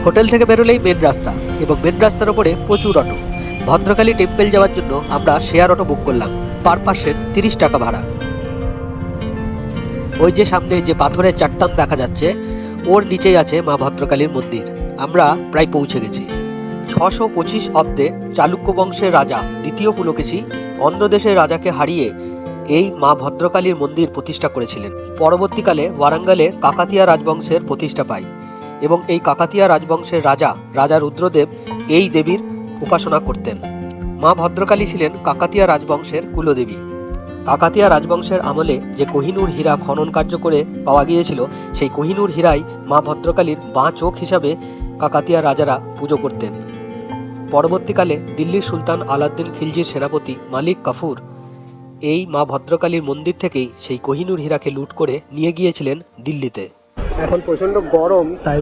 Hotel থেকে বেরোলেই main রাস্তা এবং মেন রাস্তার ওপরে প্রচুর অটো। ভদ্রকালী টেম্পল যাওয়ার জন্য আমরা শেয়ার অটো বুক করলাম, পার পার্সন 30 টাকা ভাড়া। ওই যে সামনে যে পাথরের চাট্টান দেখা যাচ্ছে, ওর নিচেই আছে মা ভদ্রকালীর মন্দির। আমরা প্রায় পৌঁছে গেছি। 625 অব্দে চালুক্য বংশের রাজা দ্বিতীয় পুলকেশী অন্ধ্রদেশের রাজাকে হারিয়ে এই মা ভদ্রকালীর মন্দির প্রতিষ্ঠা করেছিলেন। পরবর্তীকালে ওয়ারাঙ্গলে কাকাতিয়া রাজবংশের প্রতিষ্ঠা পায় এবং এই কাকাতিয়া রাজবংশের রাজা রুদ্রদেব এই দেবীর উপাসনা করতেন। মা ভদ্রকালী ছিলেন কাকাতিয়া রাজবংশের কুলদেবী। কাকাতিয়া রাজবংশের আমলে যে কোহিনূর হীরা খনন কার্য করে পাওয়া গিয়েছিল, সেই কোহিনূর হীরাই মা ভদ্রকালীর বাঁ চোখ হিসাবে কাকাতিয়া রাজারা পুজো করতেন। পরবর্তীকালে দিল্লির সুলতান আলাউদ্দিন খিলজির সেনাপতি মালিক কাফুর এই মা ভদ্রকালীর মন্দির থেকেই সেই কোহিনূর হীরাকে লুট করে নিয়ে গিয়েছিলেন দিল্লিতে। এখন প্রচণ্ড গরম, তাই